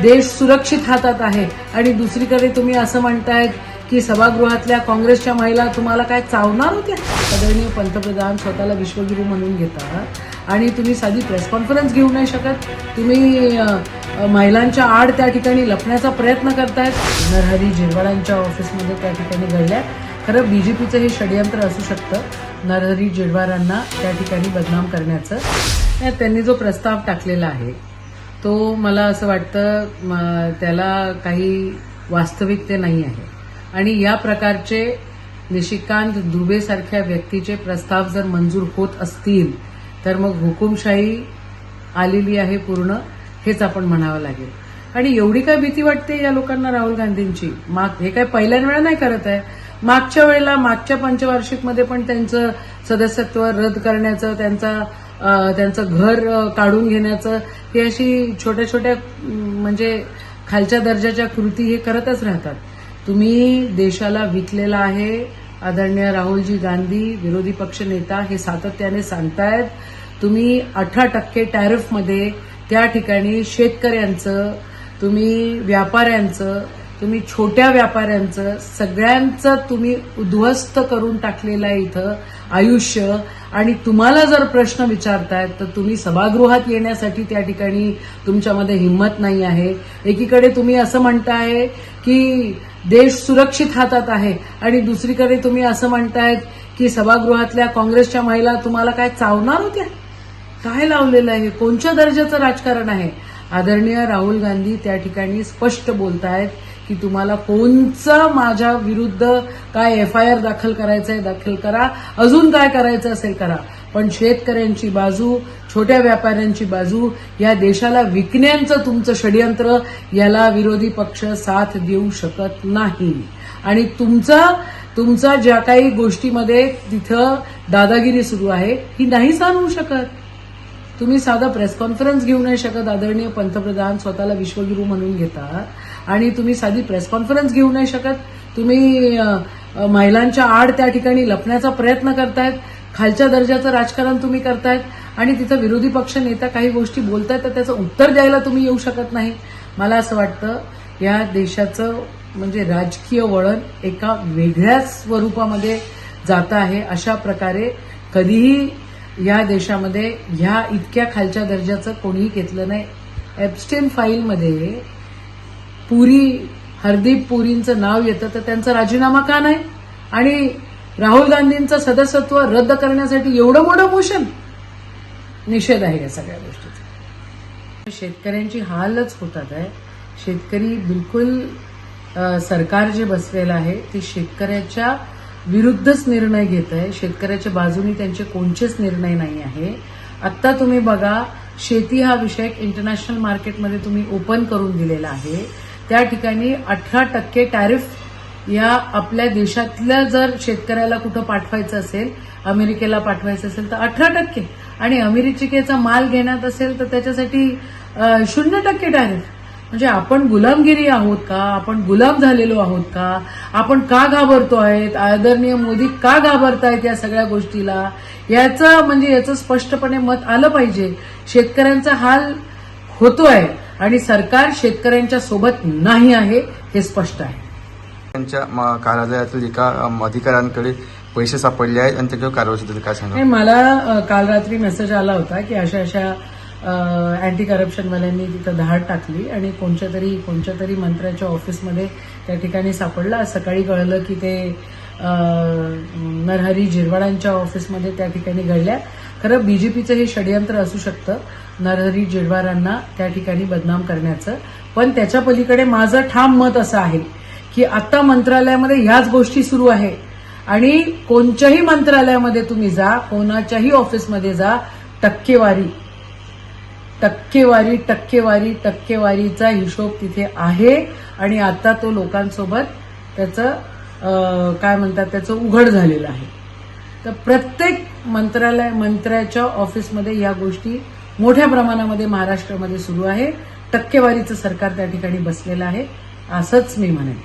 देश सुरक्षित हातात आहे आणि दुसरीकडे तुम्ही असं म्हणतायत की सभागृहातल्या काँग्रेसच्या महिला तुम्हाला काय चावणार होत्या. आदरणीय पंतप्रधान स्वतःला विश्वगुरू म्हणून घेता आणि तुम्ही साधी प्रेस कॉन्फरन्स घेऊ नाही शकत. तुम्ही महिलांच्या आड त्या ठिकाणी लपण्याचा प्रयत्न करतायत. नरहरी झिरवाळांच्या ऑफिसमध्ये त्या ठिकाणी घडल्या. खरं बीजेपीचं हे षडयंत्र असू शकतं नरहरी झिरवाळांना त्या ठिकाणी बदनाम करण्याचं. त्यांनी जो प्रस्ताव टाकलेला आहे तो मला असं वाटतं त्याला काही वास्तविकते नाही आहे आणि या प्रकारचे निशिकांत दुबेसारख्या व्यक्तीचे प्रस्ताव जर मंजूर होत असतील तर मग हुकुमशाही आलेली आहे पूर्ण, हेच आपण म्हणावं लागेल. आणि एवढी काय भीती वाटते या लोकांना राहुल गांधींची? हे काय पहिल्याच वेळा नाही करत आहे. मागच्या वेळेला मागच्या पंचवार्षिकमध्ये पण त्यांचं सदस्यत्व रद्द करण्याचं, त्यांचं घर काढून घेण्याचं, ही अशी छोट्या छोट्या म्हणजे खालच्या दर्जाच्या कृती हे करतच राहतात. तुम्ही देशाला विकलेला आहे. आदरणीय राहुलजी गांधी विरोधी पक्ष नेता हे सातत्याने सांगतायत. तुम्ही 18% टॅरिफमध्ये त्या ठिकाणी शेतकऱ्यांचं, तुम्ही व्यापाऱ्यांचं, तुम्ही छोट्या व्यापाऱ्यांचं, सगळ्यांचं तुम्ही उद्ध्वस्त करून टाकलेलं आहे इथं आयुष्य. आणि तुम्हाला जर प्रश्न विचारतायत तर तुम्ही सभागृहात येण्यासाठी त्या ठिकाणी तुमच्यामध्ये हिंमत नाही आहे. एकीकडे तुम्ही असं म्हणताय की देश सुरक्षित हातात आहे आणि दुसरीकडे तुम्ही असं म्हणतायत की सभागृहातल्या काँग्रेसच्या महिला तुम्हाला काय चावणार होत्या. काय लावलेलं आहे? कोणत्या दर्जाचं राजकारण आहे? आदरणीय राहुल गांधी त्या ठिकाणी स्पष्ट बोलतायत की तुम्हाला कोणचं माझ्या विरुद्ध काय FIR दाखल करायचं आहे दाखल करा, अजून काय करायचं असेल करा, पण शेतकऱ्यांची बाजू, छोट्या व्यापाऱ्यांची बाजू, या देशाला विकण्याचं तुमचं षडयंत्र, याला विरोधी पक्ष साथ देऊ शकत नाही. आणि तुमचा ज्या काही गोष्टीमध्ये तिथं दादागिरी सुरू आहे ही नाही सांगू शकत. तुम्ही साधा प्रेस कॉन्फरन्स घेऊ नाही शकत. आदरणीय पंतप्रधान स्वतःला विश्वगुरू म्हणून घेता आणि तुम्ही साधी प्रेस कॉन्फरन्स घेऊ नाही शकत. तुम्ही महिलांच्या आड त्या ठिकाणी लपण्याचा प्रयत्न करतायत. खालच्या दर्जाचं राजकारण तुम्ही करतायत आणि तिथं विरोधी पक्ष नेता काही गोष्टी बोलतायत तर त्याचं उत्तर द्यायला तुम्ही येऊ शकत नाही. मला असं वाटतं या देशाचं म्हणजे राजकीय वळण एका वेगळ्याच स्वरूपामध्ये जात आहे. अशा प्रकारे कधीही या देशामध्ये ह्या इतक्या खालच्या दर्जाचं कोणीही घेतलं नाही. एप्स्टेन फाईलमध्ये हरदीप पुरींचं नाव येतं तर त्यांचा राजीनामा का नाही? आणि राहुल गांधींचं सदस्यत्व रद्द करण्यासाठी एवढं मोठं मोशन. निषेध आहे या सगळ्या गोष्टीचा. शेतकऱ्यांची हालच होतात आहे. शेतकरी बिलकुल सरकार जे बसलेलं आहे ते शेतकऱ्याच्या विरुद्धच निर्णय घेत आहे. शेतकऱ्याच्या बाजूनी त्यांचे कोणतेच निर्णय नाही आहे. आत्ता तुम्ही बघा, शेती हा विषय इंटरनॅशनल मार्केटमध्ये तुम्ही ओपन करून दिलेला आहे. त्या ठिकाणी 18% टॅरिफ या आपल्या देशातल्या जर शेतकऱ्याला कुठं पाठवायचं असेल, अमेरिकेला पाठवायचं असेल तर 18%, आणि अमेरिकेचा माल घेण्यात असेल तर त्याच्यासाठी 0% टॅरिफ. म्हणजे आपण गुलामगिरी आहोत का? आपण गुलाम झालेलो आहोत का? आपण का घाबरतो आहेत? आदरणीय मोदी का घाबरतायत या सगळ्या गोष्टीला? याचं स्पष्टपणे मत आलं पाहिजे. शेतकऱ्यांचा हाल होतोय आणि सरकार शेतकऱ्यांच्या सोबत नाही आहे हे स्पष्ट आहे. त्यांच्या कार्यालयातील एका अधिकाऱ्यांकडे पैसे सापडले आहेत आणि त्याच्यावर कारवाई काय सांगा? मला काल रात्री मेसेज आला होता की अशा अँटी करप्शनवाल्यांनी तिथं धाड टाकली आणि कोणत्या तरी मंत्र्याच्या ऑफिसमध्ये त्या ठिकाणी सापडलं. आज सकाळी कळलं की ते नरहरी झिरवाळांच्या ऑफिसमध्ये त्या ठिकाणी घडल्या. खरं बीजेपीचं हे षडयंत्र असू शकतं नरहरी झिरवाळांना त्या ठिकाणी बदनाम करण्याचं. पण त्याच्या पलीकडे माझं ठाम मत असं आहे की आता मंत्रालयामध्ये ह्याच गोष्टी सुरू आहे आणि कोणत्याही मंत्रालयामध्ये तुम्ही जा, कोणाच्याही ऑफिसमध्ये जा, टक्केवारीचा हिशोब तिथे आहे. आणि आता तो लोकांसोबत त्याचं उघड झालेलं आहे. तर प्रत्येक मंत्र्याच्या ऑफिसमध्ये या गोष्टी मोठ्या प्रमाणामध्ये महाराष्ट्रामध्ये सुरू आहे. टक्केवारीचं सरकार त्या ठिकाणी बसलेलं आहे असंच मी म्हणेन.